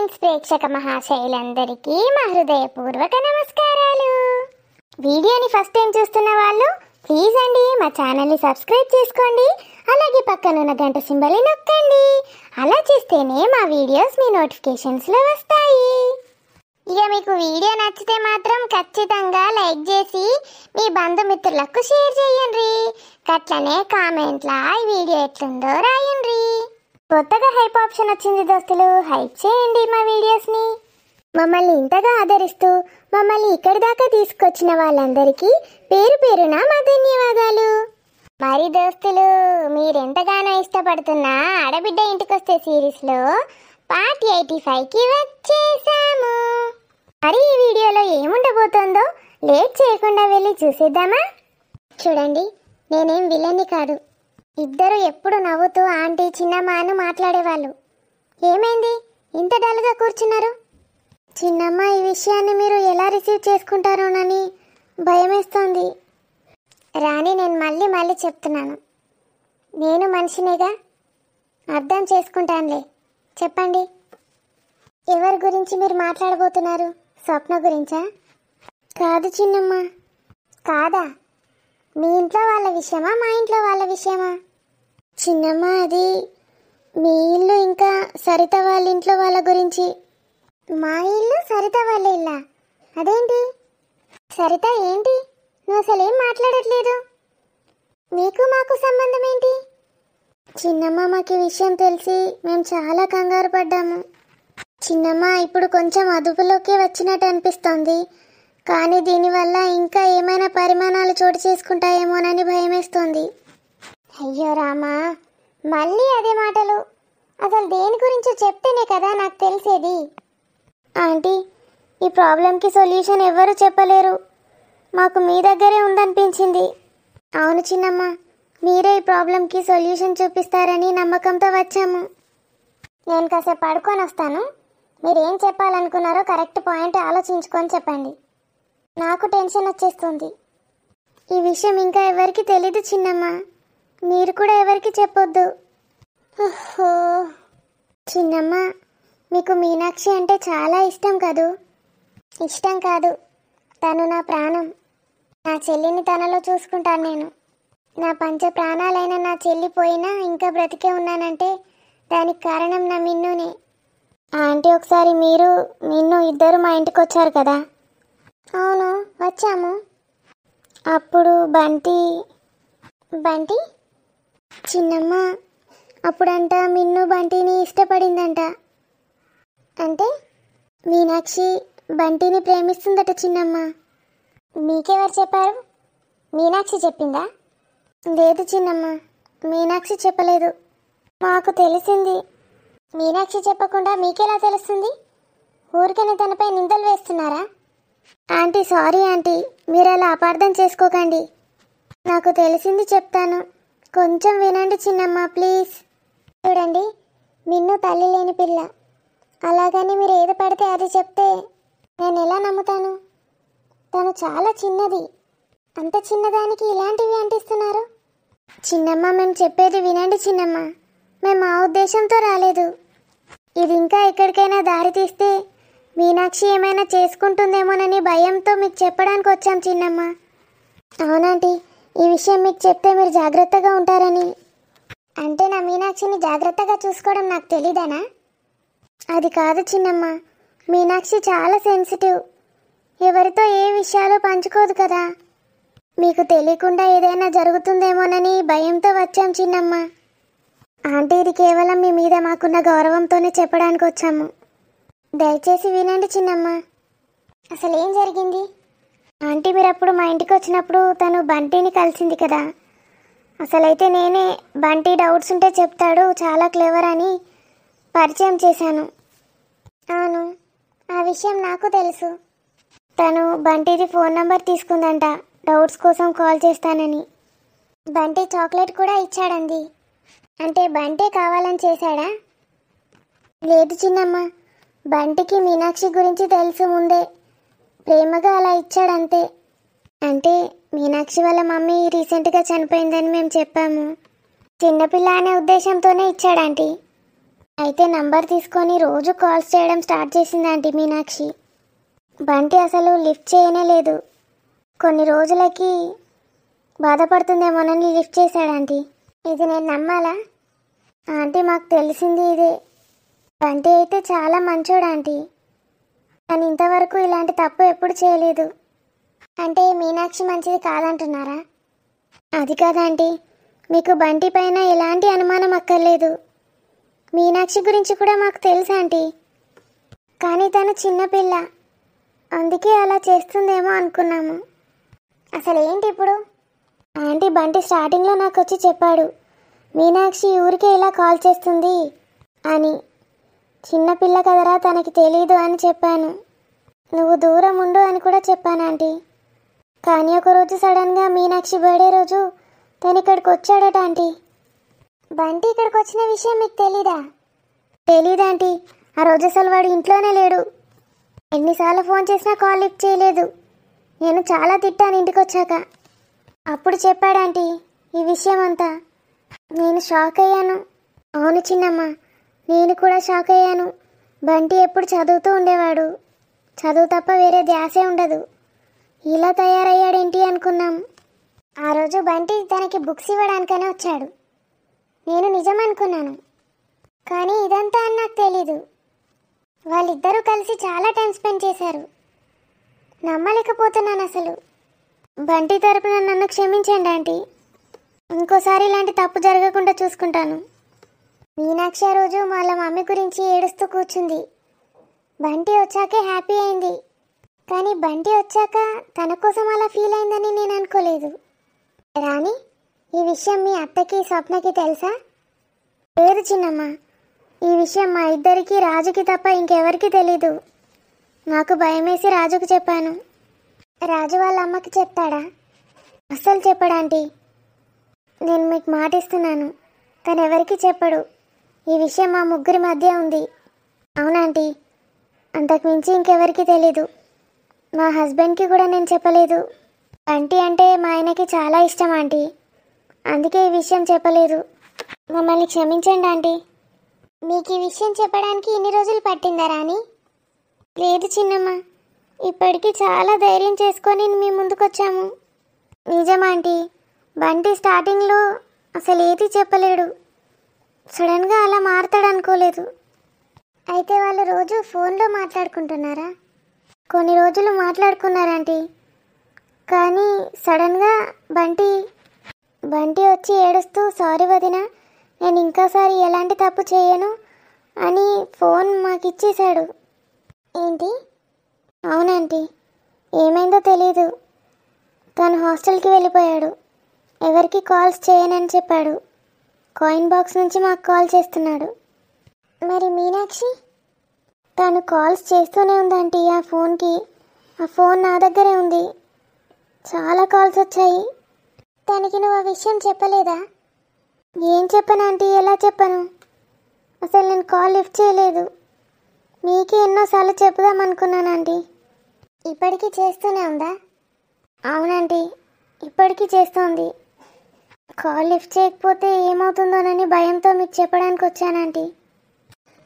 Friends, ప్రేక్షక మహాశైలందరికీ మా హృదయపూర్వక నమస్కారాలు. వీడియోని ఫస్ట్ టైం చూస్తున్న వాళ్ళు ప్లీజ్ అండి మా ఛానల్ని సబ్స్క్రైబ్ చేసుకోండి. అలాగే పక్కనున్న గంట సింబల్ని నొక్కండి. అలా చేస్తేనే మా వీడియోస్ మీ నోటిఫికేషన్స్లో వస్తాయి. ఇక మీకు వీడియో నచ్చితే మాత్రం ఖచ్చితంగా లైక్ చేసి మీ బంధుమిత్రులకు షేర్ చేయండి. అట్లనే కామెంట్లా ఈ వీడియో ఎట్లుందో రాయండి. కొత్తగా హైప్ ఆప్షన్ వచ్చింది దోస్తులు, హైప్ చేయండి మా వీడియోస్ని. మమ్మల్ని ఇంతగా ఆదరిస్తూ మమ్మల్ని ఇక్కడి దాకా తీసుకొచ్చిన వాళ్ళందరికీ పేరు పేరున మా ధన్యవాదాలు. మరి దోస్తులు, మీరెంతగానో ఇష్టపడుతున్న ఆడబిడ్డ ఇంటికొస్తే సిరీస్లో పార్ట్ 85కి వచ్చేసాము. మరి ఈ వీడియోలో ఏముండబోతోందో లేట్ చేయకుండా వెళ్ళి చూసేద్దామా? చూడండి, నేనేం విలన్ని కాదు. ఇద్దరు ఎప్పుడు నవ్వుతూ ఆంటీ చిన్నమ్మ అని మాట్లాడేవాళ్ళు. ఏమైంది ఇంత డల్గా కూర్చున్నారు? చిన్నమ్మ, ఈ విషయాన్ని మీరు ఎలా రిసీవ్ చేసుకుంటారోనని భయమేస్తోంది. రాణి, నేను మళ్ళీ చెప్తున్నాను, నేను మనిషినేగా, అర్థం చేసుకుంటానులే. చెప్పండి, ఎవరి గురించి మీరు మాట్లాడబోతున్నారు? స్వప్న గురించా? కాదు చిన్నమ్మ. కాదా? మీ ఇంట్లో వాళ్ళ విషయమా, మా ఇంట్లో వాళ్ళ విషయమా? చిన్నమ్మ, అది మీ ఇల్లు ఇంకా సరిత వాళ్ళ ఇంట్లో వాళ్ళ గురించి. మా ఇల్లు సరిత వాళ్ళ ఇల్లా? అదేంటి సరిత, ఏంటి నువ్వు అసలు ఏం మాట్లాడట్లేదు? మీకు మాకు సంబంధం ఏంటి? చిన్నమ్మ, మాకు ఈ విషయం తెలిసి మేము చాలా కంగారు పడ్డాము. చిన్నమ్మ, ఇప్పుడు కొంచెం అదుపులోకి వచ్చినట్టు అనిపిస్తోంది, కానీ దీనివల్ల ఇంకా ఏమైనా పరిమాణాలు చోటు చేసుకుంటాయేమోనని భయమేస్తోంది. అయ్యో రామా, మళ్ళీ అదే మాటలు. అసలు దేని గురించో చెప్తేనే కదా నాకు తెలిసేది. ఆంటీ, ఈ ప్రాబ్లంకి సొల్యూషన్ ఎవ్వరూ చెప్పలేరు, మాకు మీ దగ్గరే ఉందనిపించింది. అవును చిన్నమ్మ, మీరే ఈ ప్రాబ్లంకి సొల్యూషన్ చూపిస్తారని నమ్మకంతో వచ్చాము. నేను కాసేపు పడుకొని వస్తాను. మీరు ఏం చెప్పాలనుకున్నారో కరెక్ట్ పాయింట్ ఆలోచించుకొని చెప్పండి. నాకు టెన్షన్ వచ్చేస్తుంది. ఈ విషయం ఇంకా ఎవరికి తెలీదు చిన్నమ్మ, మీరు కూడా ఎవరికి చెప్పొద్దు. ఓహో చిన్నమ్మ, మీకు మీనాక్షి అంటే చాలా ఇష్టం కదూ? ఇష్టం కాదు, తను నా ప్రాణం. నా చెల్లిని తనలో చూసుకుంటాను నేను. నా పంచ ప్రాణాలైన నా చెల్లి పోయినా ఇంకా బ్రతికే ఉన్నానంటే దానికి కారణం నా మిన్నునే. ఆంటీ, ఒకసారి మీరు మిన్ను ఇద్దరు మా ఇంటికి వచ్చారు కదా? అవును, వచ్చాము. అప్పుడు బంటి చిన్నమ్మ, అప్పుడంట మిన్ను బంటిని ఇష్టపడిందంట. అంటే మీనాక్షి బంటిని ప్రేమిస్తుందట చిన్నమ్మ. మీకెవరు చెప్పారు? మీనాక్షి చెప్పిందా? లేదు చిన్నమ్మ, మీనాక్షి చెప్పలేదు. మాకు తెలిసింది. మీనాక్షి చెప్పకుండా మీకెలా తెలుస్తుంది? ఊరికనే తనపై నిందలు వేస్తున్నారా? ఆంటీ, సారీ ఆంటీ, మీరు అలా అపార్థం చేసుకోకండి. నాకు తెలిసింది చెప్తాను, కొంచెం వినండి చిన్నమ్మ ప్లీజ్. చూడండి, మిన్ను తల్లి లేని పిల్ల. అలాగని మీరు ఏది పడితే అది చెప్తే నేను ఎలా నమ్ముతాను? తను చాలా చిన్నది. అంత చిన్నదానికి ఇలాంటివి అంటిస్తున్నారు? చిన్నమ్మ, మేము చెప్పేది వినండి చిన్నమ్మ. మేము ఆ ఉద్దేశంతో రాలేదు. ఇది ఇంకా ఎక్కడికైనా దారి తీస్తే మీనాక్షి ఏమైనా చేసుకుంటుందేమోనని భయంతో మీకు చెప్పడానికి వచ్చాం చిన్నమ్మ. అవునంటీ, ఈ విషయం మీకు చెప్తే మీరు జాగ్రత్తగా ఉంటారని. అంటే నా మీనాక్షిని జాగ్రత్తగా చూసుకోవడం నాకు తెలీదనా? అది కాదు చిన్నమ్మ, మీనాక్షి చాలా సెన్సిటివ్. ఎవరితో ఏ విషయాలు పంచుకోదు కదా. మీకు తెలియకుండా ఏదైనా జరుగుతుందేమోనని భయంతో వచ్చాం చిన్నమ్మ. ఆంటీ, ఇది కేవలం మీ మీద మాకున్న గౌరవంతోనే చెప్పడానికి వచ్చాము. దయచేసి వినండి చిన్నమ్మ. అసలు ఏం జరిగింది? ఆంటీ, మీరు అప్పుడు మా ఇంటికి వచ్చినప్పుడు తను బంటిని కలిసింది కదా. అసలైతే నేనే బంటి డౌట్స్ ఉంటే చెప్తాడు, చాలా క్లెవర్ అని పరిచయం చేశాను. అవును, ఆ విషయం నాకు తెలుసు. తను బంటిది ఫోన్ నంబర్ తీసుకుందంట, డౌట్స్ కోసం కాల్ చేస్తానని. బంటి చాక్లెట్ కూడా ఇచ్చాడంది. అంటే బంటే కావాలని చేశాడా? లేదు చిన్నమ్మ, బంటికి మీనాక్షి గురించి తెలుసు ముందే, ప్రేమగా అలా ఇచ్చాడంతే. అంటే మీనాక్షి వాళ్ళ మమ్మీ రీసెంట్గా చనిపోయిందని మేము చెప్పాము. చిన్నపిల్ల అనే ఉద్దేశంతోనే ఇచ్చాడంటీ. అయితే నంబర్ తీసుకొని రోజు కాల్స్ చేయడం స్టార్ట్ చేసింది ఆంటీ మీనాక్షి. బంటి అసలు లిఫ్ట్ చేయనే లేదు. కొన్ని రోజులకి బాధపడుతుందేమోనని లిఫ్ట్ చేశాడు ఆంటీ. ఇది నేను నమ్మాలా ఆంటీ? మాకు తెలిసింది ఇదే. బంటి అయితే చాలా మంచోడు ఆంటీ, కానీ ఇంతవరకు ఇలాంటి తప్పు ఎప్పుడు చేయలేదు. అంటే మీనాక్షి మంచిది కాదంటున్నారా? అది కాదంటీ, మీకు బంటి పైన ఎలాంటి అనుమానం అక్కర్లేదు. మీనాక్షి గురించి కూడా మాకు తెలుసు ఆంటీ, కానీ తను చిన్నపిల్ల, అందుకే అలా చేస్తుందేమో అనుకున్నాము. అసలు ఏంటి ఇప్పుడు? ఆంటీ బంటి స్టార్టింగ్లో నాకు వచ్చి చెప్పాడు, మీనాక్షి ఊరికే ఇలా కాల్ చేస్తుంది అని. చిన్నపిల్ల కదరా, తనకి తెలీదు అని చెప్పాను. నువ్వు దూరం ఉండు అని కూడా చెప్పాను ఆంటీ. కానీ ఒకరోజు సడన్గా మీనాక్షి బర్త్డే రోజు తను ఇక్కడికి వచ్చాడట ఆంటీ. బంటి ఇక్కడికి వచ్చిన విషయం మీకు తెలీదా? తెలీదాంటీ. ఆ రోజు అసలు వాడు ఇంట్లోనే లేడు. ఎన్నిసార్లు ఫోన్ చేసినా కాల్ లిఫ్ట్ చేయలేదు. నేను చాలా తిట్టాను ఇంటికి వచ్చాక. అప్పుడు చెప్పాడంటీ ఈ విషయం అంతా. నేను షాక్ అయ్యాను. అవును చిన్నమ్మ, నేను కూడా షాక్ అయ్యాను. బంటి ఎప్పుడు చదువుతూ ఉండేవాడు, చదువు తప్ప వేరే ధ్యాసే ఉండదు. ఇలా తయారయ్యాడేంటి అనుకున్నాం. ఆ రోజు బంటి తనకి బుక్స్ ఇవ్వడానికనే వచ్చాడు. నేను నిజం అనుకున్నాను, కానీ ఇదంతా అని నాకు తెలీదు. వాళ్ళిద్దరూ కలిసి చాలా టైం స్పెండ్ చేశారు. నమ్మలేకపోతున్నాను అసలు. బంటి తరపున నన్ను క్షమించండి ఆంటీ. ఇంకోసారి ఇలాంటి తప్పు జరగకుండా చూసుకుంటాను. మీనాక్షి ఆ రోజు వాళ్ళ మమ్మీ గురించి ఏడుస్తూ కూర్చుంది. బంటి వచ్చాకే హ్యాపీ అయింది, కానీ బంటి వచ్చాక తన కోసం అలా ఫీల్ అయిందని నేను అనుకోలేదు. రాణి, ఈ విషయం మీ అత్తకి స్వప్నకి తెలుసా? లేదు చిన్నమ్మ, ఈ విషయం మా ఇద్దరికి రాజుకి తప్ప ఇంకెవరికి తెలీదు. నాకు భయమేసి రాజుకు చెప్పాను. రాజు వాళ్ళ అమ్మకి చెప్తాడా? అస్సలు చెప్పడాంటీ. నేను మీకు మాటిస్తున్నాను, తను ఎవరికి చెప్పడు. ఈ విషయం మా ముగ్గురి మధ్య ఉంది. అవునాంటీ, అంతకుమించి ఇంకెవరికి తెలీదు. మా హస్బెండ్కి కూడా నేను చెప్పలేదు. బంటి అంటే మా ఆయనకి చాలా ఇష్టం ఆంటీ, అందుకే ఈ విషయం చెప్పలేదు. మమ్మల్ని క్షమించండి ఆంటీ. మీకు ఈ విషయం చెప్పడానికి ఇన్ని రోజులు పట్టిందా రాణి? లేదు చిన్నమ్మ, ఇప్పటికీ చాలా ధైర్యం చేసుకొని మీ ముందుకొచ్చాము. నిజమాంటీ, బంటి స్టార్టింగ్లో అసలు ఏది చెప్పలేడు. సడన్గా అలా మారుతాడు అనుకోలేదు. అయితే వాళ్ళు రోజు ఫోన్లో మాట్లాడుకుంటున్నారా? కొన్ని రోజులు మాట్లాడుకున్నారంటీ, కానీ సడన్గా బంటి వచ్చి ఏడుస్తూ, సారీ వదిన, నేను ఇంకోసారి ఎలాంటి తప్పు చేయను అని ఫోన్ మాకు ఇచ్చేశాడు. ఏంటి? అవునంటీ, ఏమైందో తెలీదు. తను హాస్టల్కి వెళ్ళిపోయాడు. ఎవరికి కాల్స్ చేయనని చెప్పాడు. కాయిన్ బాక్స్ నుంచి మాకు కాల్ చేస్తున్నాడు. మరి మీనాక్షి? తను కాల్స్ చేస్తూనే ఉందంటీ ఆ ఫోన్కి. ఆ ఫోన్ నా దగ్గరే ఉంది. చాలా కాల్స్ వచ్చాయి. తనకి నువ్వు ఆ విషయం చెప్పలేదా? ఏం చెప్పను ఆంటీ, ఎలా చెప్పను? అసలు నేను కాల్ లిఫ్ట్ చేయలేదు. మీకే ఎన్నోసార్లు చెప్పుదాం అనుకున్నాను ఆంటీ. ఇప్పటికీ చేస్తూనే ఉందా? అవునంటీ, ఇప్పటికీ చేస్తోంది. కాల్ లిఫ్ట్ చేయకపోతే ఏమవుతుందోనని భయంతో మీకు చెప్పడానికి వచ్చానంటీ.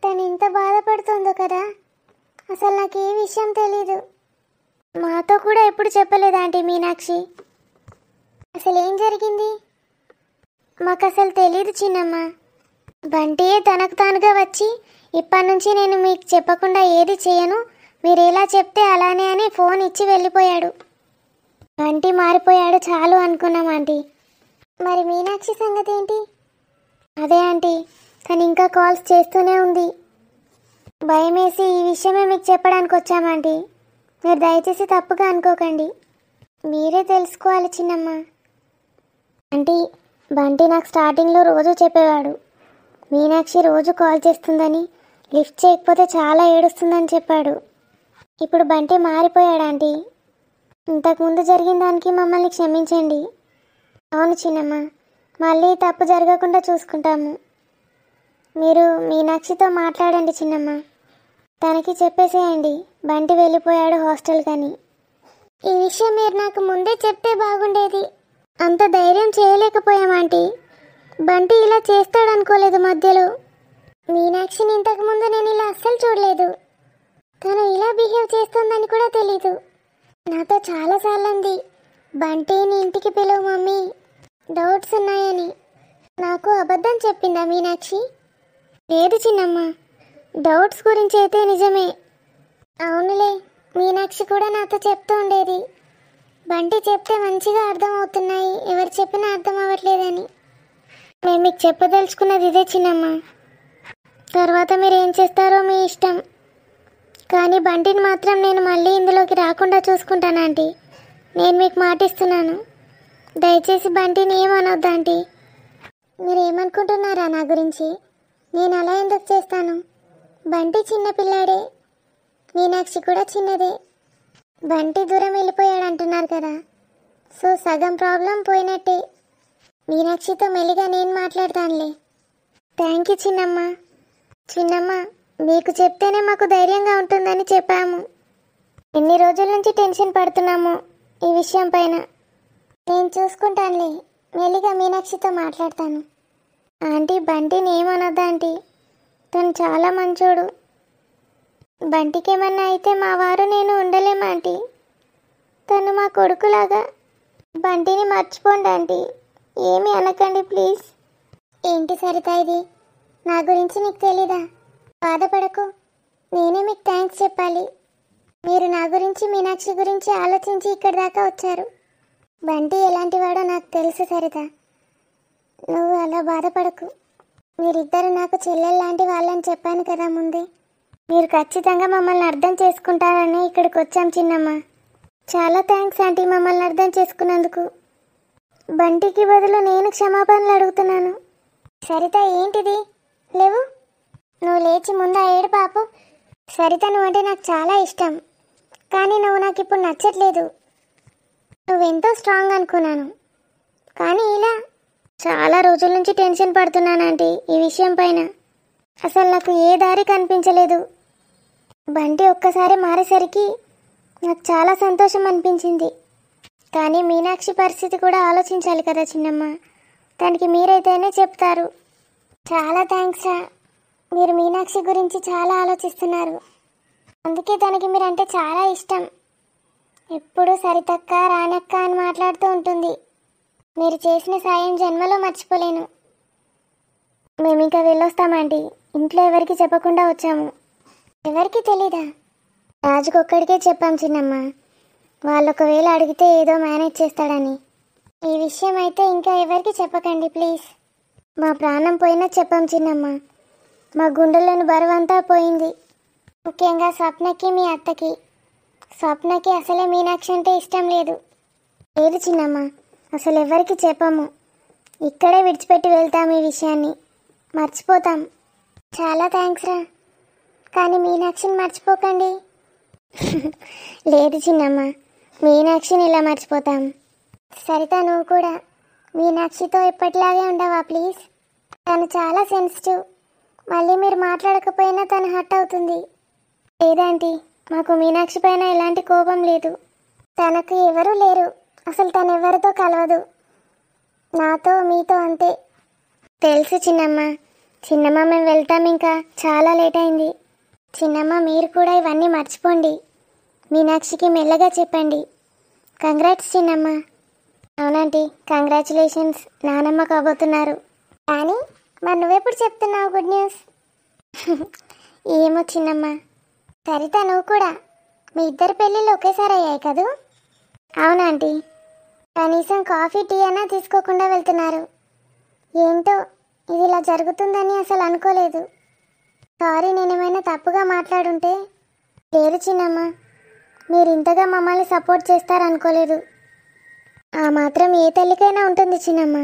తను ఇంత బాధపడుతుందో కదా, అసలు నాకు ఏ విషయం తెలీదు. మాతో కూడా ఎప్పుడు చెప్పలేదు ఆంటీ మీనాక్షి. అసలు ఏం జరిగింది మాకు అసలు తెలీదు చిన్నమ్మ. బంటియే తనకు తానుగా వచ్చి, ఇప్పటి నుంచి నేను మీకు చెప్పకుండా ఏది చేయను, మీరు ఎలా చెప్తే అలానే అని ఫోన్ ఇచ్చి వెళ్ళిపోయాడు. బంటి మారిపోయాడు చాలు అనుకున్నాం ఆంటీ. మరి మీనాక్షి సంగతి ఏంటి? అదే ఆంటీ, తను ఇంకా కాల్స్ చేస్తూనే ఉంది. భయమేసి ఈ విషయమే మీకు చెప్పడానికి వచ్చామంటీ. మీరు దయచేసి తప్పుగా అనుకోకండి. మీరే తెలుసుకోవాలి చిన్నమ్మ. ఆంటీ, బంటి నాకు స్టార్టింగ్లో రోజు చెప్పేవాడు, మీనాక్షి రోజు కాల్ చేస్తుందని, లిఫ్ట్ చేయకపోతే చాలా ఏడుస్తుందని చెప్పాడు. ఇప్పుడు బంటి మారిపోయాడు ఆంటీ. ఇంతకుముందు జరిగిన దానికి మమ్మల్ని క్షమించండి. అవును చిన్నమ్మ, మళ్ళీ తప్పు జరగకుండా చూసుకుంటాము. మీరు మీనాక్షితో మాట్లాడండి చిన్నమ్మ. తనకి చెప్పేసేయండి బంటి వెళ్ళిపోయాడు హాస్టల్ కని. ఈ విషయం మీరు నాకు ముందే చెప్తే బాగుండేది. అంత ధైర్యం చేయలేకపోయాం ఆంటీ. బంటి ఇలా చేస్తాడనుకోలేదు మధ్యలో. మీనాక్షి మీనాక్షిని ఇంతకు ముందు నేను ఇలా అస్సలు చూడలేదు. తను ఇలా బిహేవ్ చేస్తుందని కూడా తెలీదు. నాతో చాలాసార్లు అంది, బంటిని ఇంటికి పిలువు మమ్మీ, డౌట్స్ ఉన్నాయని. నాకు అబద్ధం చెప్పిందా మీనాక్షి? లేదు చిన్నమ్మ, డౌట్స్ గురించి అయితే నిజమే. అవునులే, మీనాక్షి కూడా నాతో చెప్తూ ఉండేది, బంటి చెప్తే మంచిగా అర్థమవుతున్నాయి, ఎవరు చెప్పినా అర్థం అవ్వట్లేదని. మేము మీకు చెప్పదలుచుకున్నది ఇదే చిన్నమ్మ. తర్వాత మీరు ఏం చేస్తారో మీ ఇష్టం. కానీ బంటిని మాత్రం నేను మళ్ళీ ఇందులోకి రాకుండా చూసుకుంటాను ఆంటీ. నేను మీకు మాటిస్తున్నాను. దయచేసి బంటిని ఏమనొద్దు ఆంటీ. మీరు ఏమనుకుంటున్నారా నా గురించి? నేను అలా ఎందుకు చేస్తాను? బంటి చిన్న పిల్లాడే, మీనాక్షి కూడా చిన్నదే. బంటి దూరం వెళ్ళిపోయాడు అంటున్నారు కదా, సో సగం ప్రాబ్లం పోయినట్టే. మీనాక్షితో మెల్లిగా నేను మాట్లాడతానులే. థ్యాంక్ యూ చిన్నమ్మ. చిన్నమ్మ, మీకు చెప్తేనే మాకు ధైర్యంగా ఉంటుందని చెప్పాము. ఎన్ని రోజుల నుంచి టెన్షన్ పడుతున్నాము ఈ విషయం పైన. నేను చూసుకుంటానులే, మెల్లిగా మీనాక్షితో మాట్లాడతాను. ఆంటీ బంటిని ఏమనొద్దా ఆంటీ, తను చాలా మంచోడు. బంటికి ఏమన్నా అయితే మా వారు నేను ఉండలేము ఆంటీ. తను మా కొడుకులాగా. బంటిని మర్చిపోండి ఆంటీ, ఏమీ అనకండి ప్లీజ్. ఏంటి సరిత ఇది? నా గురించి నీకు తెలీదా? బాధపడకు, నేనే మీకు థ్యాంక్స్ చెప్పాలి. మీరు నా గురించి మీనాక్షి గురించి ఆలోచించి ఇక్కడి దాకా వచ్చారు. బంటి ఎలాంటి వాడో నాకు తెలుసు సరిత, నువ్వు అలా బాధపడకు. మీరిద్దరు నాకు చెల్లెలు లాంటి వాళ్ళని చెప్పాను కదా ముందే. మీరు ఖచ్చితంగా మమ్మల్ని అర్థం చేసుకుంటారని ఇక్కడికి వచ్చాం చిన్నమ్మ. చాలా థ్యాంక్స్ ఆంటీ మమ్మల్ని అర్థం చేసుకున్నందుకు. బంటికి బదులు నేను క్షమాపణలు అడుగుతున్నాను. సరిత ఏంటిది? లేవు, నువ్వు లేచి ముందా ఏడు పాపు. సరిత నువ్వంటే నాకు చాలా ఇష్టం, కానీ నువ్వు నాకు ఇప్పుడు నచ్చట్లేదు. నువ్వెంతో స్ట్రాంగ్ అనుకున్నాను, కానీ ఇలా. చాలా రోజుల నుంచి టెన్షన్ పడుతున్నాను ఆంటీ ఈ విషయం పైన. అసలు నాకు ఏ దారి కనిపించలేదు. బంటి ఒక్కసారి మారేసరికి నాకు చాలా సంతోషం అనిపించింది. కానీ మీనాక్షి పరిస్థితి కూడా ఆలోచించాలి కదా చిన్నమ్మ. దానికి మీరైతేనే చెప్తారు. చాలా థ్యాంక్స్ రా, మీరు మీనాక్షి గురించి చాలా ఆలోచిస్తున్నారు. అందుకే తనకి మీరంటే చాలా ఇష్టం. ఎప్పుడు సరితక్క రానక్క అని మాట్లాడుతూ ఉంటుంది. మీరు చేసిన సాయం జన్మలో మర్చిపోలేను. మేము ఇంకా వెళ్ళొస్తామండి. ఇంట్లో ఎవరికి చెప్పకుండా వచ్చాము. ఎవరికి తెలీదా? రాజుకొక్కడికే చెప్పాం చిన్నమ్మ. వాళ్ళు ఒకవేళ అడిగితే ఏదో మేనేజ్ చేస్తాడని. ఈ విషయం అయితే ఇంకా ఎవరికి చెప్పకండి ప్లీజ్. మా ప్రాణం పోయినా చెప్పాం చిన్నమ్మ. మా గుండెల్లోని బరువంతా పోయింది. ముఖ్యంగా స్వప్నకి, మీ అత్తకి. స్వప్నకి అసలే మీనాక్షి అంటే ఇష్టం లేదు. లేదు చిన్నమ్మ, అసలు ఎవరికి చెప్పము. ఇక్కడే విడిచిపెట్టి వెళ్తాం ఈ విషయాన్ని. మర్చిపోతాం. చాలా థ్యాంక్స్ రా, కానీ మీనాక్షిని మర్చిపోకండి. లేదు చిన్నమ్మ, మీనాక్షిని ఇలా మర్చిపోతాం. సరిత నువ్వు కూడా మీనాక్షితో ఎప్పటిలాగే ఉండవా ప్లీజ్? తను చాలా సెన్సిటివ్. మళ్ళీ మీరు మాట్లాడకపోయినా తను హర్ట్ అవుతుంది. లేదంటీ, మాకు మీనాక్షి పైన ఎలాంటి కోపం లేదు. తనకు ఎవరూ లేరు. అసలు తను ఎవరితో కలవదు. నాతో, మీతో అంతే. తెలుసు చిన్నమ్మ. చిన్నమ్మ మేము వెళ్తాం, ఇంకా చాలా లేట్ అయింది. చిన్నమ్మ మీరు కూడా ఇవన్నీ మర్చిపోండి. మీనాక్షికి మెల్లగా చెప్పండి. కంగ్రాట్స్ చిన్నమ్మ. అవునంటీ, కంగ్రాచులేషన్స్. నానమ్మ కాబోతున్నారు. కానీ మరి నువ్వెప్పుడు చెప్తున్నావు గుడ్ న్యూస్? ఏమో చిన్నమ్మ. సరిత నువ్వు కూడా. మీ ఇద్దరు పెళ్ళిళ్ళు ఒకేసారి అయ్యాయి కదూ? అవునాంటీ. కనీసం కాఫీ టీ అన్నా తీసుకోకుండా వెళ్తున్నారు. ఏంటో ఇది ఇలా జరుగుతుందని అసలు అనుకోలేదు. సారీ, నేనేమైనా తప్పుగా మాట్లాడుంటే. లేదు చిన్నమ్మ, మీరు ఇంతగా మమ్మల్ని సపోర్ట్ చేస్తారనుకోలేదు. ఆ మాత్రం ఏ తల్లికైనా ఉంటుంది చిన్నమ్మ.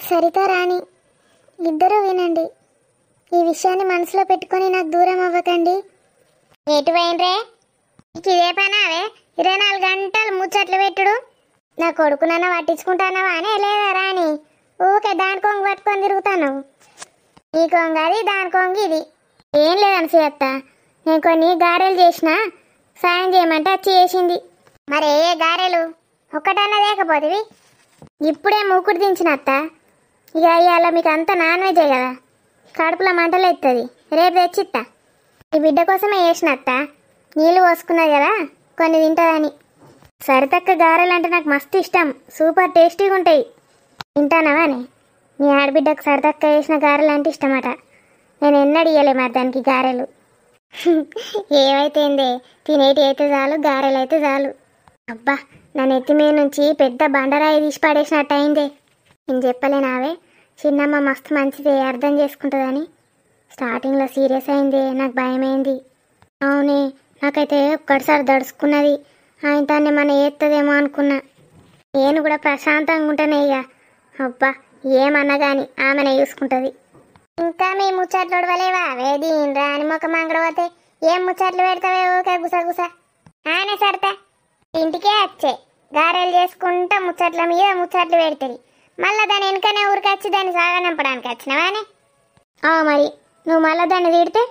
సరిత, రాణి ఇద్దరూ వినండి. ఈ విషయాన్ని మనసులో పెట్టుకొని నాకు దూరం అవ్వకండి. ఎటు పోయినరే? నీకు ఇదే పనావే 24 గంటలు ముచ్చట్లు పెట్టుడు? నా కొడుకునన్నా పట్టించుకుంటానవా అనే లేదా రాణి? ఊకే దాని కొంగు పట్టుకొని తిరుగుతాను. ఈ కొంగ అది, దాని కొంగు ఇది. ఏం లేదని సీత, నేను కొన్ని గారెలు చేసిన, సాయం చేయమంటే వచ్చి చేసింది. మరి ఏ గారెలు? ఒక్కటన్నా లేకపోతేవి. ఇప్పుడే మూకుడు దించిన అత్త. ఇక ఇవాళ మీకు అంతా నాన్ వెజే కదా. కడుపులో మంటలు ఎత్తుంది. రేపు తెచ్చిత్తా. ఈ బిడ్డ కోసమే వేసినత్త. నీళ్ళు పోసుకున్నది కదా కొన్ని తింటుందని. సరితక్క గారెలు అంటే నాకు మస్తు ఇష్టం. సూపర్ టేస్టీగా ఉంటాయి. తింటానవానే? మీ ఆడబిడ్డకు సరితక్క వేసిన గారెలు అంటే ఇష్టమట. నేను ఎన్నడూ ఇయ్యలే మరి దానికి గారెలు. ఏమైతే ఏందే, తినేటి అయితే చాలు, గారెలు అయితే చాలు. అబ్బా, నా నెత్తి మీద నుంచి పెద్ద బండరాయి తీసి పడేసినట్టు అయిందే. నేను చెప్పలేనావే, చిన్నమ్మ మస్తు మంచిదే, అర్థం చేసుకుంటుందని. స్టార్టింగ్లో సీరియస్ అయిందే, నాకు భయమైంది. అవునే, నాకైతే ఒక్కడిసారి దడుచుకున్నది. ఆయన తన్ని మన ఏత్తదేమో అనుకున్నా. నేను కూడా ప్రశాంతంగా ఉంటేనే ఇక. అబ్బా, ఏమన్నా కానీ ఆమెనే చూసుకుంటుంది. ఇంకా మీ ముచ్చట్లు ఉడవలేవా వేది రాని మొక్క మంగడపోతే? ఏం ముచ్చట్లు పెడతావే ఊకే గుసగుస? ఆయన సరితా ఇంటికే వచ్చే గారెలు చేసుకుంటా ముచ్చట్ల మీద ముచ్చట్లు పెడతాయి. మళ్ళా దాని వెనుకనే ఊరికొచ్చి దాన్ని సాగనంపడానికి వచ్చినవానే? మరి నువ్వు మళ్ళీ దాన్ని తిడితే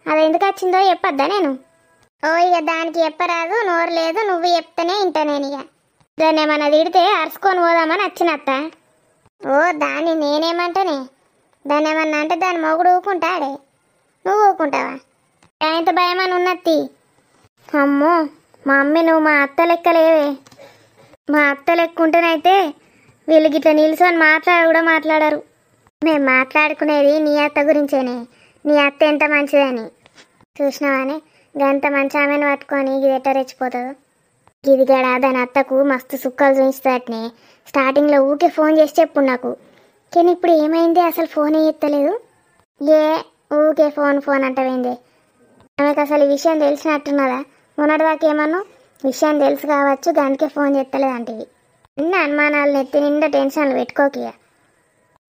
అది ఎందుకు వచ్చిందో చెప్పొద్దా నేను? ఇక దానికి చెప్పరాదు, నోరు లేదు, నువ్వు చెప్తేనే ఇంటా నేను. ఇక దాన్ని ఏమన్నా తిడితే అరుచుకొని పోదామని వచ్చినత్త. దాన్ని నేనేమంటానే? దాన్ని ఏమన్నా అంటే దాని మొగుడు ఊకుంటాడే, నువ్వు ఊకుంటావా? ఎంత భయమని ఉన్నత్తి. అమ్మో, మా అమ్మ నువ్వు మా అత్త లెక్కలేవే. మా అత్త లెక్క ఉంటేనైతే వీళ్ళు గిట్లా నిల్చొని కూడా మాట్లాడరు. మేము మాట్లాడుకునేది నీ అత్త గురించేనే. నీ అత్త ఎంత మంచిదని చూసినావానే? గంత మంచి ఆమెను పట్టుకొని ఇది ఎట్ట రెచ్చిపోతుందో. గిదిగాడ దాని అత్తకు మస్తు సుక్కలు చూపిస్తాటనే. స్టార్టింగ్లో ఊకే ఫోన్ చేసి చెప్పు నాకు. కానీ ఇప్పుడు ఏమైంది, అసలు ఫోన్ ఎత్తలేదు. ఊకే ఫోన్ ఫోన్ అంటవేంది? ఆమెకు అసలు ఈ విషయం తెలిసినట్టున్నదా? మొన్నటిదాకా ఏమన్నా విషయం తెలుసు కావచ్చు, దానికే ఫోన్ చేస్తలేదు అంటివి. అన్ని అనుమానాలు నెత్తి నిండా టెన్షన్లు పెట్టుకోకియ.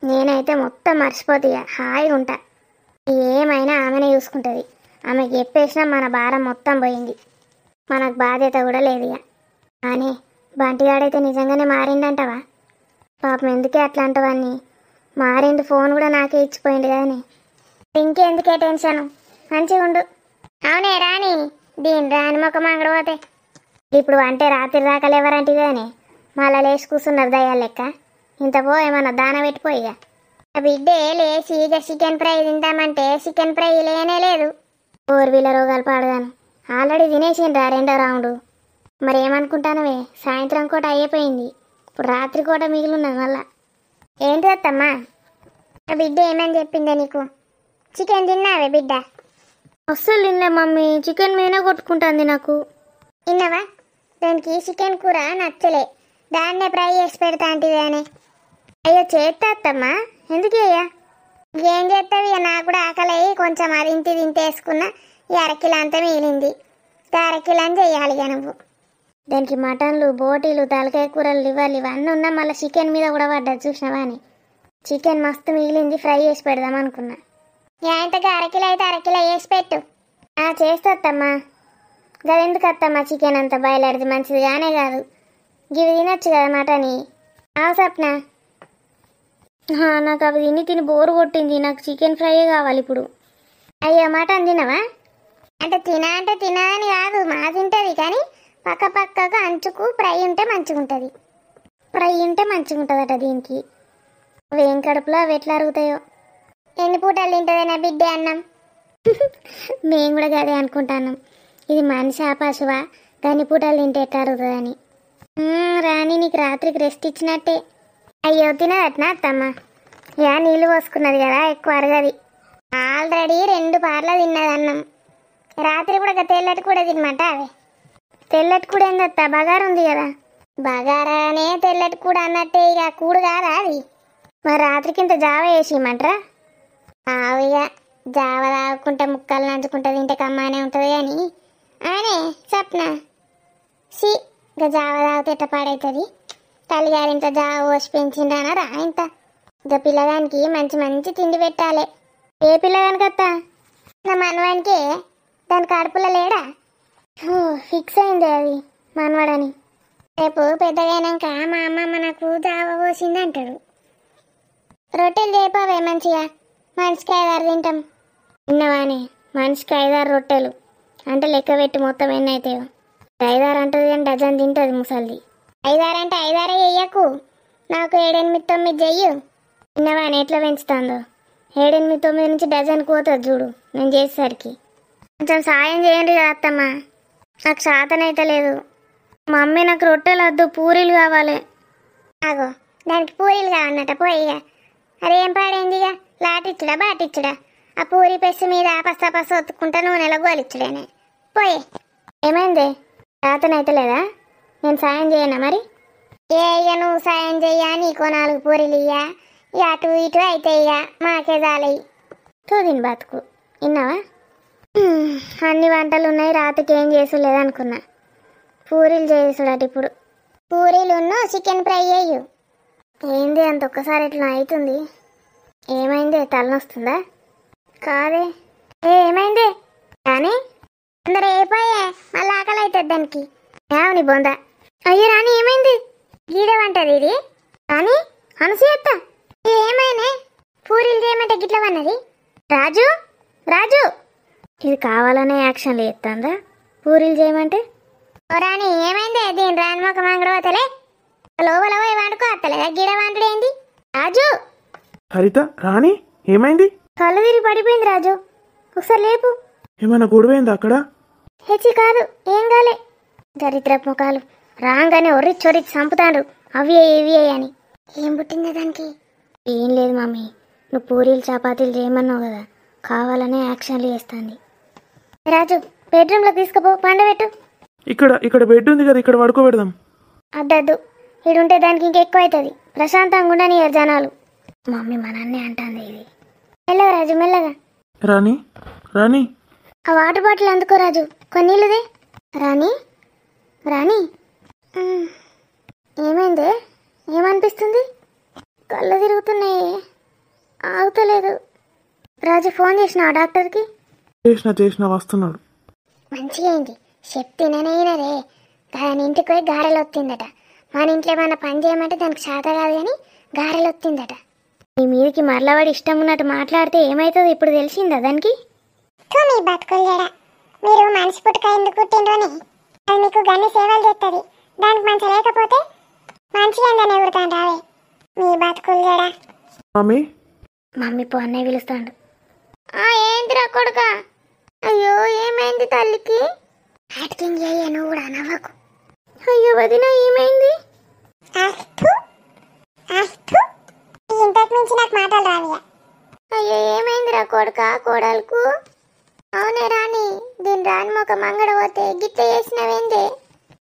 నేనైతే మొత్తం మర్చిపోతీయ, హాయిగా ఉంటా. ఏమైనా ఆమెనే చూసుకుంటుంది. ఆమెకు చెప్పేసినా మన భారం మొత్తం పోయింది. మనకు బాధ్యత కూడా లేదు ఇక. కానీ బంటిగాడైతే నిజంగానే మారిండంటవా? పాపం ఎందుకే అట్లా అంటవన్నీ? మారిండు, ఫోన్ కూడా నాకే ఇచ్చిపోయింది కదనే. ఇంకెందుకే టెన్షను, మంచిగా ఉండు. అవునే రాని, దీని రాని మొక్క మంగడపోతే. ఇప్పుడు అంటే రాత్రి దాకా ఎవరంటే కానీ మళ్ళా లేచి కూర్చున్నారు దయ్యాల లెక్క. ఇంత ఏమన్నా దాన పెట్టిపోయిగా. బిడ్డే లేచి ఇక చికెన్ ఫ్రై తింటామంటే చికెన్ ఫ్రై లేనే లేదు. 4 వీళ్ళ రోగాలు పాడదాను. ఆల్రెడీ తినేసిండ్రా 2వ రౌండు. మరి ఏమనుకుంటానవే, సాయంత్రం కోట అయిపోయింది, ఇప్పుడు రాత్రి కోట మిగిలిన్నది మళ్ళా. ఏంటి వద్దమ్మా? బిడ్డ ఏమని చెప్పిందే నీకు? చికెన్ తిన్నావే బిడ్డ? అస్సలు తినలే మమ్మీ, చికెన్ మీనే కొట్టుకుంటుంది నాకు. తిన్నావా? దానికి చికెన్ కూర నచ్చలే, దాన్నే ఫ్రై చేసి పెడతా అంటివి అని. అయ్యో చేస్తామ్మా, ఎందుకు అయ్యా? ఏం చేస్తావు ఇక, నాకు కూడా ఆకలి అయ్యి కొంచెం అది తింటేసుకున్నా. ఈ 1/2 కిలో అంతా మిగిలింది, 1/2 కిలో అని చెయ్యాలి ఇక నువ్వు. దానికి మటన్లు, బోటీలు, తలకాయ కూరలు, లివర్లు ఇవన్నీ ఉన్నా మళ్ళీ చికెన్ మీద కూడా పడ్డది చూసినావా అని. చికెన్ మస్తు మిగిలింది, ఫ్రై చేసి పెడదాం అనుకున్నా. ఇంతగా 1/2 కిలో అయితే 1/2 కిలో వేసి పెట్టు. చేస్తమ్మా. గదెందుకు అత్తమ్మా చికెన్ అంతా బయలుదేరిది మంచిది కానే కాదు. గివి తినొచ్చు కదా మటని. సప్న, నాకు అవి తిని బోరు కొట్టింది. నాకు చికెన్ ఫ్రైయే కావాలి ఇప్పుడు. అయ్యో మటన్ తినవా? అంటే తినదని కాదు, మా తింటుంది కానీ పక్క పక్కకు అంచుకు ఫ్రై ఉంటే మంచిగా ఉంటుంది. ఫ్రై ఉంటే మంచిగా ఉంటుందట దీనికి. వేం కడుపులో అవి ఎట్లా అరుగుతాయో. ఎన్ని పూటలు తింటుందేనా బిడ్డే అన్నం? మేము కూడా అదే అనుకుంటాను. ఇది మనిషి పశువా, గన్ని పూటలు తింటే ఎట్లా అరుగుతుందని. రాణి నీకు రాత్రికి రెస్ట్ ఇచ్చినట్టే. అయ్యో తినదట్నా అత్తమ్మ? నీళ్ళు పోసుకున్నది కదా, ఎక్కువ అరగది. ఆల్రెడీ 2 పార్లు తిన్నది అన్నం. రాత్రి కూడా తెల్లటి కూడా తినమాట. అవి తెల్లటి కూడా ఏందత్తా, బగారు ఉంది కదా. బగారానే తెల్లటి కూడా అన్నట్టే, ఇక కూడు కాదా అది? మరి రాత్రికి ఇంత జావ వేసిమంటారా? ఇక జావ తాగుకుంటే ముక్కలు నంచుకుంటే తింటే కమ్మానే ఉంటుంది అని అనే సప్న. ఇక జావ తాగితే ఎట్ట పాడవుతుంది? తల్లిగారు ఇంత జావ పోసి పెంచిండనరా ఇంత? ఇక పిల్లగానికి మంచి మంచి తిండి పెట్టాలి. ఏ పిల్లగానికి అత్త? నా మనవానికి. దాని కడుపులో లేడా? ఫిక్స్ అయింది అది మనవాడని. రేపు పెద్దగైనాక మా అమ్మమ్మ నాకు జావ పోసింది అంటాడు. రొట్టెలు చేపావే మంచిగా, మనిషికి 5-6 తింటాం. తిన్నవాని మనిషికి 5-6 రొట్టెలు అంటే లెక్క పెట్టి మొత్తం ఎన్ని అవుతాయో. 5-6 అంటుంది కానీ డజన్ తింటుంది ముసలిది. 5-6 అంటే 5-6 చెయ్యకు, నాకు 7-8-9 చెయ్యు. తిన్నవాని ఎట్లా పెంచుతుందో. 7, 8, 9 నుంచి డజన్కి పోతుంది చూడు నేను చేసేసరికి. కొంచెం సాయం చేయండి కదా అత్తమ్మ, నాకు శాతనైతే లేదు. మా మమ్మీ నాకు రొట్టెలు వద్దు, పూరీలు కావాలి. అగో దానికి పూరీలు కావన్నట పోయిగా. అరే ఏం పాడైంది ఇక, లాటిచ్చుడా బాటిచ్చుడా? ఆ పూరి పెస్సు మీద పస్స ఒత్తుకుంటా నూనెలో గోలిచ్చుడేనే. పోయి ఏమైంది, శాతనైతే లేదా? నేను సాయం చేయనా మరి? ఇక నువ్వు సాయం చెయ్యా, నీకో 4 పూరీలు ఇయ్యా, ఇక అటు ఇటు అయితే ఇక మాకే జాలయ్యి. తూదిని బతుకు విన్నావా? అన్ని వంటలు ఉన్నాయి, రాత్రికి ఏం చేసులేదనుకున్నా. పూరీలు చేసుడట ఇప్పుడు. పూరీలున్నో చికెన్ ఫ్రై అయ్యు. ఏంది అంత ఒక్కసారి ఇట్లా అవుతుంది? ఏమైంది, తలనొస్తుందా? కాదే. ఏమైంది కానీ అందరు అయిపోయే, మళ్ళీ ఆకలి అవుతుంది దానికి. ఏమని బొంద. అయ్యో రాని ఏమైంది? గీడవంటది ఇది కానీ అనసూయత్త ఏమైనా పూరీలు చేయమంటే గిట్ల వన్నది. రాజు రాజు ఇది కావాలనే యాక్షన్లు చేస్తుందా పూరీలు చేయమంటే? ఓ రాని ఏమైంది? దీని రాని మొక్క మంగడవతలే లోపల పోయి వండుకో అత్తలేదా? గిడ వంటడు ఏంది? రాజు. హరిత రాణి ఏమైంది? కళ్ళు తిరిగి పడిపోయింది రాజు, ఒకసారి లేపు. ఏమైనా గొడవైందా అక్కడ? హెచ్చి కాదు, ఏం కాలే. దరిద్రపు ముఖాలు రాగానే ఒర్రిచ్చి చంపుతాండ్రు అవి ఇవి అని. ఏం పుట్టిందా దానికి? ఏం లేదు మమ్మీ, నువ్వు పూరీలు చపాతీలు చేయమన్నావు కదా, కావాలనే యాక్షన్లు చేస్తుంది. రాజు బెడ్రూమ్లోకి తీసుకుపో, పండబెట్టు. ఇక్కడ బెడ్ ఉంది కదా, ఇక్కడ పడుకోబెడదాం. అద్దద్దు, ఇడుంటే దానికి ఇంకెక్కువ అవుతుంది. ప్రశాంతంగా ఉండనియరు జనాలు. మమ్మీ మా నాన్నే అంటుంది ఇది. మెల్లగా రాజు మెల్లగా. రాణి రాణి ఆ వాటర్ బాటిల్ అందుకో రాజు, కొన్ని నీళ్ళుదే. రాణి రాణి ఏమైంది? ఏమనిపిస్తుంది? కళ్ళు తిరుగుతున్నాయి, ఆగుతలేదు. రాజు ఫోన్ చేసినా డాక్టర్కి? చేసిన వస్తున్నాడు. మంచిగా అయింది, చెప్తేనేనరే. దాని ఇంటికి పోయి గారెలు వస్తుందట. మన ఇంట్లో ఏమైనా పని చేయమంటే దానికి శాత కాదు కానీ గారెలు వస్తుందట. మీ మీదకి మరలవాడి ఇష్టం ఉన్నట్టు మాట్లాడితే ఏమవుతుందో ఇప్పుడు తెలిసిందా దానికి? మీ బతుకులేడా, మీరు మనిషి పుట్టుక ఎందుకు పుట్టిండ్రోని అది మీకు గన్ని సేవలు చేస్తుంది. దానికి మంచి లేకపోతే మంచిగా ఎందని ఎగురుతాను రావే. మీ బతుకులేడా. మమ్మీ మమ్మీ పో అన్నయ్య పిలుస్తాడు. ఏంటిరా కొడుక? అయ్యో ఏమైంది తల్లికి? యాక్టింగ్ అయ్యా నువ్వు కూడా నవ్వకు. అయ్యో వదిన ఏమైంది? ఇంతకు మించి నాకు మాటలు రావియా. అయ్యో ఏమైందిరా కొడుక కోడలకు? అవునే రాని, దీని రాని ఒక మంగడ పోతే గిట్ట చేసినవేందే?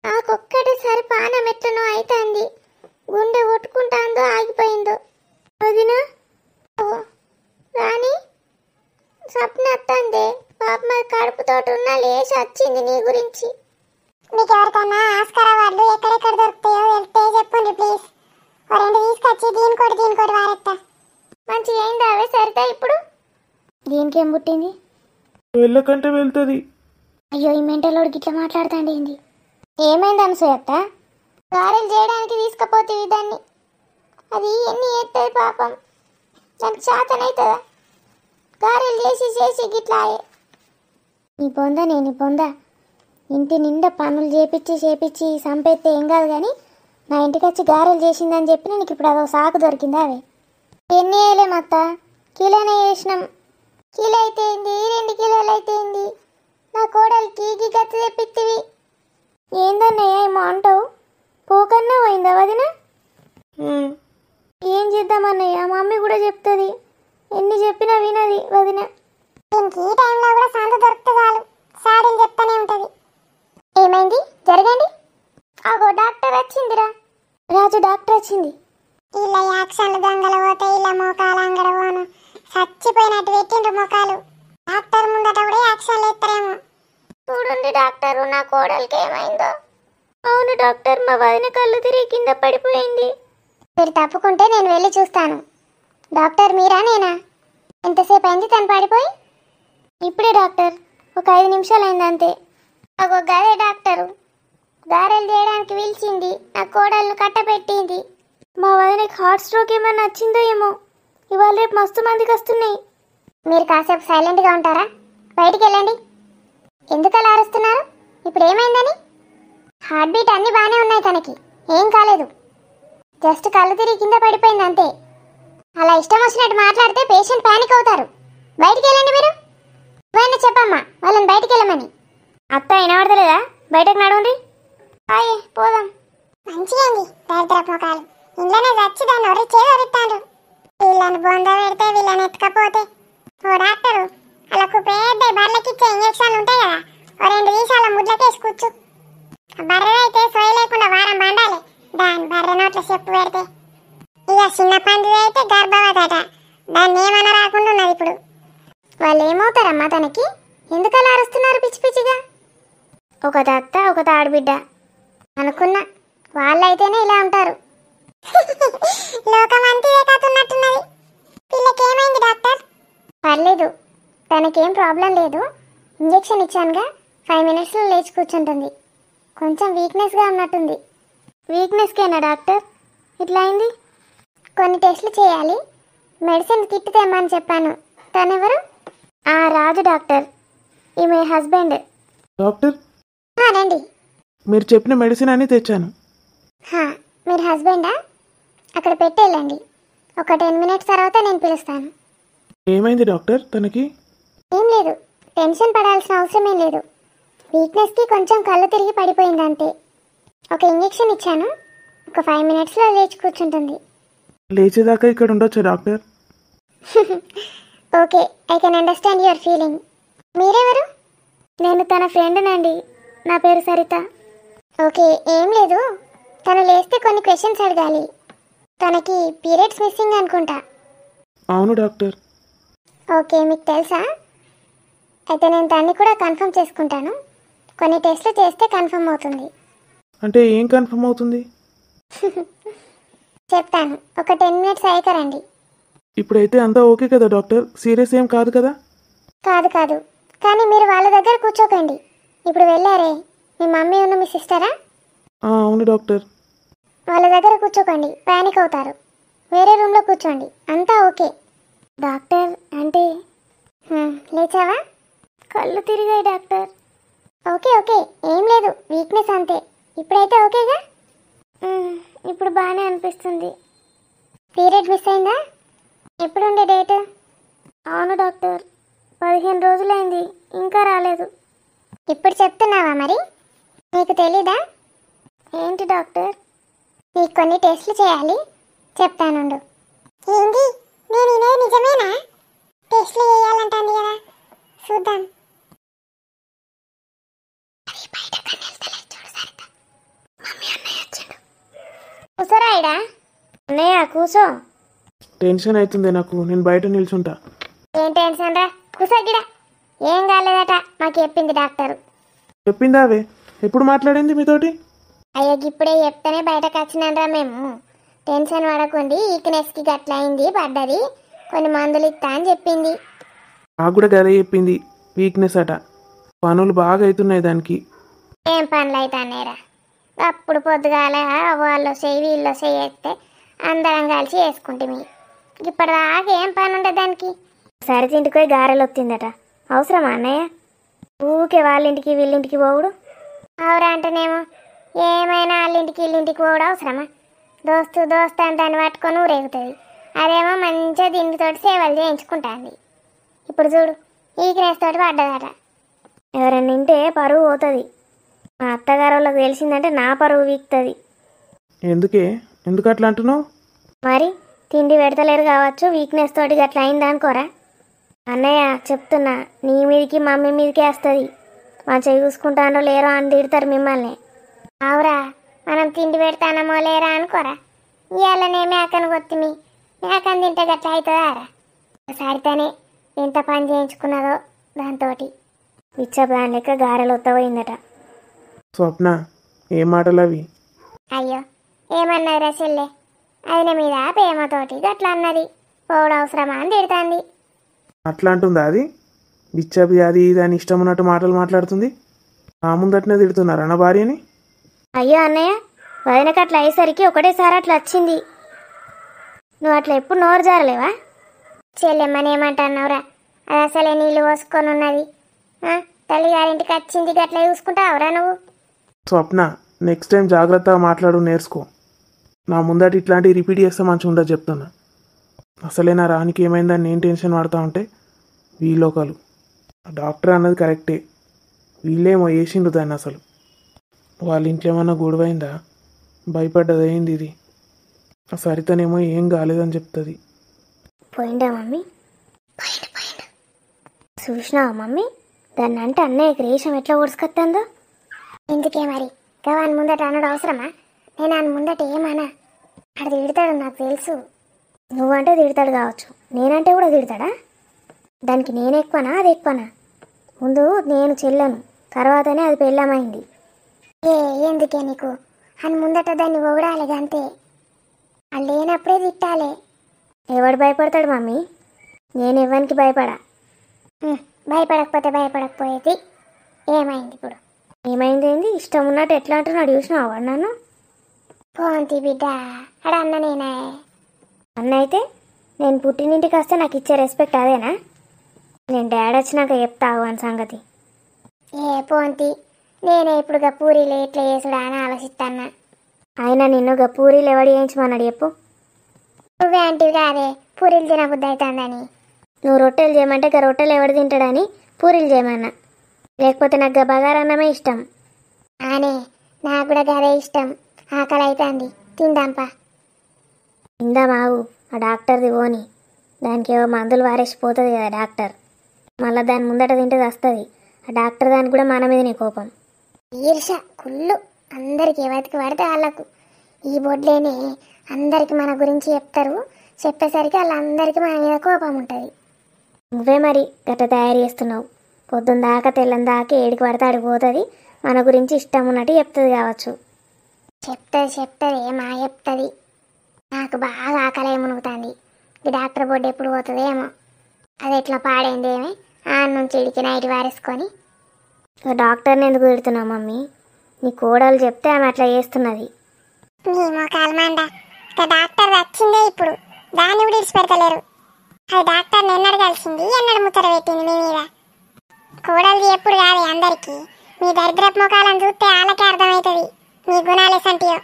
నాకొక్కటేసారి పానం ఎట్లనో అవుతుంది, గుండె కొట్టుకుంటాందో ఆగిపోయిందో. వదినా రాని స్వప్న అత్తందే, పాప మరి కడుపుతోటి ఉన్నా లేచి వచ్చింది నీ గురించి. మీకు ఎవరికన్నా ఆస్కార్ అవార్డులు ఎక్కడెక్కడ దొరుకుతాయో వెళ్తే చెప్పండి ప్లీజ్. 2 తీసుకొచ్చి దీనికోటి వారెత్తా. మంచిగా అయిందా అవే సరితా? ఇప్పుడు దీనికేం పుట్టింది? వెళ్ళకంటే వెళ్తుంది. అయ్యో ఈ మెంటలోడికి ఇట్లా మాట్లాడుతాండి ఏంది? ఏమైంది అనసూయత్త? గారెలు చేయడానికి తీసుకపోతే దాన్ని, అది ఎన్ని ఎత్తది పాపం, దానికి శాతనవుతుందా? గారెలు చేసి గిట్లాయే. నీ పొంద నేను పొంద ఇంటి నిండా పనులు చేపించి సంపేస్తే ఏం కాదు కానీ నా ఇంటికి వచ్చి గారెలు చేసిందని చెప్పి నీకు ఇప్పుడు అదో సాకు దొరికిందా? అవే ఎన్ని వేయలేమత్త, కిలోనే వేసినాం. కిలో అయితే ఏంది, 2 కిలోలు అయితే ఏంది? నా కోడలికి గచ్చ తెప్పిత్తివి. ఏందన్నయ్య ఏమో అంటావు? పోకన్నా పోయిందా వదిన? ఏం చేద్దామన్నయ్య, మమ్మీ కూడా చెప్తుంది, ఎన్ని చెప్పినా వినది వదిన. దీనికి ఈ టైంలో కూడా శాంత దొరికితే చాలు, సాడీలు చెప్తానే ఉంటుంది. ఏమైంది జరగండి. అగో డాక్టర్ వచ్చిందిరా. రాజు డాక్టర్ వచ్చింది. ఇలా యాక్షన్లు దొంగల పోతే ఇలా మోకాలు అంగడ పోను చచ్చిపోయినట్టు పెట్టిండ్రు మొఖాలు. డాక్టర్ ముందట కూడా యాక్షన్లు ఎత్తారేమో. చూడండి డాక్టరు, నా కోడలికి ఏమైందో. అవును డాక్టర్, మా వదిన కళ్ళు తిరిగి కింద పడిపోయింది. మీరు తప్పుకుంటే నేను వెళ్ళి చూస్తాను. డాక్టర్ మీరా నేనా? ఎంతసేపు అయింది తను పడిపోయి? ఇప్పుడే డాక్టర్, ఒక 5 నిమిషాలు అయింది అంతే. అగో గదే డాక్టరు, గారెలు చేయడానికి పిలిచింది, నా కోడలను కట్టబెట్టింది. మా వదినకి హార్ట్ స్ట్రోక్ ఏమైనా వచ్చిందో ఏమో, ఇవాళ రేపు మస్తు మందికి వస్తున్నాయి. మీరు కాసేపు సైలెంట్గా ఉంటారా? బయటికి వెళ్ళండి. ఎందుకు అలా అరుస్తున్నారు? ఇప్పుడు ఏమైందని? హార్ట్ బీట్ అన్నీ బాగానే ఉన్నాయి, తనకి ఏం కాలేదు, జస్ట్ కళ్ళు తిరిగి కింద పడిపోయింది అంతే. అలా ఇష్టం వచ్చినట్టు మాట్లాడితే పేషెంట్ పానిక్ అవుతారు. బయటికి వెళ్ళండి మీరు. నువ్వైనా చెప్పమ్మా వాళ్ళని బయటికి వెళ్ళమని. అత్త వినబడతలేదా? బయటకు నడవండి. హాయ్ పోదాం. మంచిగా దరిద్ర ముఖాలు ఇంట్లోనే చచ్చి దాన్ని ఒరిచ్చేదొరుతాడు. వీళ్ళని బొంద పెడితే వీళ్ళని ఎత్తుకపోతే ఓ డాక్టరు వాళ్ళకు పెద్ద బర్రెలకిచ్చే ఇంజక్షన్లు ఉంటాయి కదా, ఓ 2 వీసాల ముడ్లకేసి కూర్చు. బర్రె అయితే సోయ లేకుండా వారం బండాలి. దాని బర్రె నోట్ల చెప్పు పెడితే ఇక చిన్న పంది అయితే గర్భవతట. దాన్ని ఏమన్నా రాకుండా ఉన్నది ఇప్పుడు. వాళ్ళు ఏమవుతారమ్మా తనకి? ఎందుకలా అరుస్తున్నారు పిచ్చి పిచ్చిగా? ఒక అత్త ఒక ఆడబిడ్డ అనుకున్నా. వాళ్ళైతేనే ఇలా ఉంటారు. లోకమంతా ఇదే కథ ఉన్నట్టున్నది. పిల్లకేమైంది డాక్టర్? పర్లేదు, తనకేం ప్రాబ్లం లేదు. ఇంజెక్షన్ ఇచ్చానుగా, 5 మినిట్స్లో లేచి కూర్చుంటుంది. కొంచెం వీక్నెస్గా ఉన్నట్టుంది. వీక్నెస్కేనా డాక్టర్ ఇట్లా అయింది? కొన్ని టెస్టులు చేయాలి. మెడిసిన్ కిట్ తెమ్మని చెప్పాను. తనెవరు? రాజు డాక్టర్, ఈమె హస్బెండ్. డాక్టర్, రండి. మీరు చెప్పిన మెడిసిన్ అని తెచ్చాను. మీరు హస్బెండా? అక్కడ పెట్టి వెళ్ళండి. ఒక 10 మినిట్స్ తర్వాత నేను పిలుస్తాను. ఏమైంది డాక్టర్ తనకి? ఏం లేదు, టెన్షన్ పడాల్సిన అవసరం ఏం లేదు. వీక్నెస్కి కొంచెం కళ్ళు తిరిగి పడిపోయింది అంతే. ఒక ఇంజెక్షన్ ఇచ్చాను, ఒక 5 మినిట్స్లో లేచి కూర్చుంటుంది. లేచేదాకా ఇక్కడ ఉండొచ్చా doctor? Okay, I can understand your feeling. మీరెవరు? నేను తన ఫ్రెండ్నండి. నా పేరు సరిత. ఓకే, ఏం లేదు. తను లేస్తే కొన్ని క్వశ్చన్స్ అడగాలి. తనకి పీరియడ్స్ మిస్సింగ్ అనుకుంటా. అవును డాక్టర్. ఓకే, మీకు తెలుసా? అయితే నేను దాన్ని కూడా కన్ఫర్మ్ చేసుకుంటాను. కొన్ని టెస్ట్లు చేస్తే కన్ఫర్మ్ అవుతుంది. అంటే ఏం కన్ఫర్మ్ అవుతుంది? చెప్తాను, ఒక 10 మినిట్స్ అయ్యాక రండి. ఇప్పుడైతే అంతా ఓకే కదా డాక్టర్? సీరియస్ ఏం కాదు కదా? కాదు కాదు, కానీ మీరు వాళ్ళ దగ్గర కూర్చోకండి. ఇప్పుడు వెళ్ళారే మీ మమ్మీ ఉన్న మీ సిస్టరా? అవును డాక్టర్. వాళ్ళ దగ్గర కూర్చోకండి, పానిక్ అవుతారు. వేరే రూమ్లో కూర్చోండి, అంతా ఓకే. డాక్టర్ అంటే లేచావా? కళ్ళు తిరిగాయి డాక్టర్. ఓకే ఓకే, ఏం లేదు, వీక్నెస్ అంతే. ఇప్పుడైతే ఓకేగా? ఇప్పుడు బాగానే అనిపిస్తుంది. పీరియడ్ మిస్ అయిందా? ఎప్పుడుండే డేట్? అవును డాక్టర్, 15 రోజులైంది, ఇంకా రాలేదు. ఇప్పుడు చెప్తున్నావా మరి? నీకు తెలీదా? ఏంటి డాక్టర్? నీకు కొన్ని టెస్ట్లు చేయాలి, చెప్తానుండు. ఏంది? నేను ఇదే నిజమేనా? టెస్ట్లు చేయాలంటాంది కదా, చూద్దాం. కూసోరాయిడా? అన్నయ్య కూసో. టెన్షన్ అవుతుంది నాకు, నేను బయట నిల్చుంటా. ఏం టెన్షన్ రా, కూసోగిడా. ఏం కాలేదట, మాకు చెప్పింది డాక్టరు. చెప్పిందా అవే? ఎప్పుడు మాట్లాడింది మీతోటి? అయ్యో ఇప్పుడే చెప్తేనే బయటకు వచ్చినారా మేము. టెన్షన్ పడకండి, వీక్నెస్కి గట్ల అయింది, పడ్డది, కొన్ని మందులు ఇస్తా అని చెప్పింది. నాకు కూడా గదే చెప్పింది, వీక్నెస్ అట. పనులు బాగా అవుతున్నాయి దానికి. ఏం పనులు అవుతానేరా? అప్పుడు పొద్దుగాల వాళ్ళు చెయ్యి వీళ్ళు చేస్తే అందరం కలిసి వేసుకుంటుంది. ఇప్పటిదాకా ఏం పని ఉండే దానికి? సరితింటికి పోయి గారెలు వచ్చిందట. అవసరమా అన్నయ్య? ఊకే వాళ్ళింటికి వీళ్ళింటికి పోవుడు? అవురా అంటేనేమో ఏమైనా వాళ్ళింటికి వీళ్ళింటికి పోవుడు అవసరమా? దోస్తు అని దాన్ని పట్టుకొని ఊరేగుతుంది. అదేమో మంచిగా దీనితోటి సేవలు చేయించుకుంటుంది. ఇప్పుడు చూడు, వీక్నెస్ తోటి పడ్డదట. ఎవరైనా నింటే పరువు పోతుంది. మా అత్తగారు వాళ్ళకి తెలిసిందంటే నా పరువు వీక్తుంది. ఎందుకు అట్లా అంటున్నావు? మరి తిండి పెడతలేరు కావచ్చు, వీక్నెస్ తోటి అట్లా అయిందనుకోరా? అన్నయ్య చెప్తున్నా, నీ మీదకి మమ్మీ మీదకి వేస్తుంది. మంచిగా చూసుకుంటానో లేరో అని తిడతారు మిమ్మల్ని. అవురా, మనం తిండి పెడతానమో లేరా అనుకోరా? ఇవాళనే మేకను కొత్తిమి, మేకను తింటే గట్లా అవుతుందారా? సరితనే ఎంత పని చేయించుకున్నదో దాంతో విచ్చప్రాన్ లెక్క గారెలు ఒత్తపోయిందట. స్వప్న, ఏ మాటలు అవి? అయ్యో ఏమన్నదిరా చెల్లె? ఆయన మీద ప్రేమతోటి గట్లా అన్నది, పోవడం అవసరమా అని తిడుతుంది. అట్లా అంటుందా అది? బిచ్చబి అది ఇది అని ఇష్టం ఉన్నట్టు మాటలు మాట్లాడుతుంది. నా ముందటనే తిడుతున్నారా నా భార్యని? అయ్యో అన్నయ్య, వదినకి అట్లా అయ్యేసరికి ఒకటేసారి అట్లా వచ్చింది. నువ్వు అట్లా ఎప్పుడు నోరు జారలేవా? చెల్లెమ్మని ఏమంటున్నావురా? అది అసలే నీళ్ళు పోసుకొని ఉన్నది. తల్లిగారింటికి వచ్చింది, గట్లా చూసుకుంటావురా నువ్వు? స్వప్న, నెక్స్ట్ టైం జాగ్రత్తగా మాట్లాడు, నేర్చుకో. నా ముందట ఇట్లాంటివి రిపీట్ చేస్తే మంచిగా ఉండదు చెప్తున్నా. అసలే నా రానికి ఏమైందని నేను టెన్షన్ పడతా ఉంటే వీళ్ళొకరు. డాక్టర్ అన్నది కరెక్టే, వీళ్ళేమో వేసిండు దాన్ని. అసలు వాళ్ళ ఇంట్లో ఏమన్నా గొడవైందా, భయపడ్డదైంది ఇది. ఆ సరితనేమో ఏం కాలేదని చెప్తుంది. పోయిండా మమ్మీ? చూసినావా మమ్మీ, దాన్ని అంటే అన్నయ్యకి రేషం ఎట్లా ఓడుచుకొస్తుందో. ఎందుకే మరి గవాన్ ముందట అనడు అవసరమా? నేను ఆయన ముందట ఏమన్నా, అది తిడతాడు నాకు తెలుసు. నువ్వంటే తిడతాడు కావచ్చు, నేనంటే కూడా తిడతాడా? దానికి నేను ఎక్కువనా అది ఎక్కువనా? ముందు నేను చెల్లను, తర్వాతనే అది పెళ్ళమైంది. ఎందుకే నీకు అని ముందట దాన్ని పొగడాలి అంతే. అది లేనప్పుడే తిట్టాలి. ఎవడు భయపడతాడు మమ్మీ? నేను ఎవరికి భయపడా. భయపడకపోతే భయపడకపోయేది. ఏమైంది ఇప్పుడు? ఏమైంది ఏంది? ఇష్టం ఉన్నట్టు ఎట్లా అంటున్నాడు చూసినావా వాడు నన్ను? పోంతి బిడ్డ అడ అన్న నేనే. అన్న అయితే నేను పుట్టినింటికి వస్తే నాకు ఇచ్చే రెస్పెక్ట్ అదేనా? నేను డాడీ వచ్చినాక చెప్తావు అని సంగతి. పోంతి నేనే ఇప్పుడు పూరీలు ఎట్లా చేసుడా అని ఆలోచిస్తాన్నా. అయినా నిన్ను పూరీలు ఎవడు చేయించమన్నాడు చెప్పు? నువ్వే అంటివి కాదే పూరీలు తినబుద్ధి అవుతుందని. నువ్వు రొట్టెలు చేయమంటే రొట్టెలు ఎవడు తింటాడని పూరీలు చేయమన్నా. లేకపోతే నాకు బగారన్నమే ఇష్టం. ఆనే నాకు కూడా గదే ఇష్టం. ఆకలి అవుతుంది, తిందాంపా. ఇందామావు, ఆ డాక్టర్ది పోని. దానికి ఏవో మందులు వారేసిపోతుంది కదా డాక్టర్, మళ్ళీ దాని ముందట తింటే వస్తుంది. ఆ డాక్టర్ దానికి కూడా మన మీదనే కోపం. ఈర్ష కుళ్ళు అందరికి ఎవరికి పడితే వాళ్ళకు. ఈ బొడ్లేనే అందరికి మన గురించి చెప్తారు. చెప్పేసరికి వాళ్ళందరికీ మన మీద కోపం ఉంటుంది. నువ్వే మరి గట్ట తయారు చేస్తున్నావు. పొద్దున్న దాకా తెల్లని దాకా ఏడికి పడితే ఆడిపోతుంది. మన గురించి ఇష్టం ఉన్నట్టు చెప్తుంది కావచ్చు. చెప్తుంది ఏమా చెప్తుంది. నాకు బాగా ఆకలి మునుగుతుంది. ఈ డాక్టర్ బొడ్డు ఎప్పుడు పోతుంది ఏమో. అది ఎట్లా పాడైంది ఏమి ఆ నుంచి ఇడికి నైట్ వారేసుకొని. డాక్టర్ని ఎందుకు తిడుతున్నావు మమ్మీ? నీ కోడలు చెప్తే ఆమె అట్లా చేస్తున్నది. నీ మోకాలు మండ. డాక్టర్ వచ్చిందే ఇప్పుడు, దాన్ని కూడా ఇడిచిపెడతలేరు. అది డాక్టర్ని ఎన్నడు కలిసింది, ఎన్నడు ముచ్చట పెట్టింది మీ మీద. కోడలిది ఎప్పుడు కాదు అందరికి. మీ దరిద్రపు ముఖాలను చూస్తే వాళ్ళకే అర్థమవుతుంది మీ గుణాలు ఎసంటియో.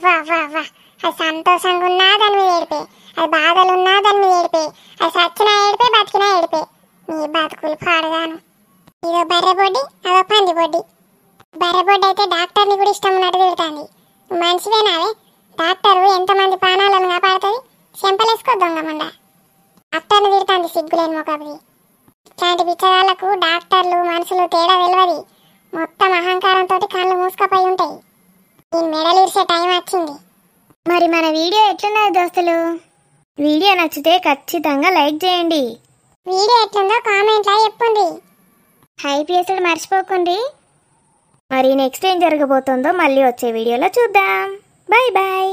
వా వా వా, అది సంతోషంగా ఉన్నా దాని మీద ఏడిపే, అది బాధలున్నా దాని మీద ఏడిపే, అది సచ్చినా ఏడిపే బతికినా ఏడిపే. మీ బతుకులు పాడగాను. ఇదో బర్రె బొడ్డి, అదో పంది బొడ్డి. బర్రె బొడ్డి అయితే డాక్టర్ని కూడా ఇష్టం ఉన్నట్టు తిడుతుంది. మనిషివేనావే? డాక్టరు ఎంతమంది ప్రాణాలను కాపాడుతుంది. చెంపలేసుకో దొంగమండ. డాక్టర్ని తిడుతుంది సిగ్గులేని మొక్కది. ఇట్లాంటి పిచ్చగాళ్లకు డాక్టర్లు మనుషులు తేడా తెలియదు. మొత్తం అహంకారంతో కళ్ళు మూసుకపోయి ఉంటాయి. ఈ మెడలు ఇరిసే టైం వచ్చింది. మరి మన వీడియో ఎట్లున్నది దోస్తులు? వీడియో నచ్చితే ఖచ్చితంగా లైక్ చేయండి. వీడియో ఎట్లుందో కామెంట్లో చెప్పుంది. హైప్ చేసుడు మర్చిపోకండి. మరి నెక్స్ట్ ఏం జరగబోతుందో మళ్ళీ వచ్చే వీడియోలో చూద్దాం. Bye bye.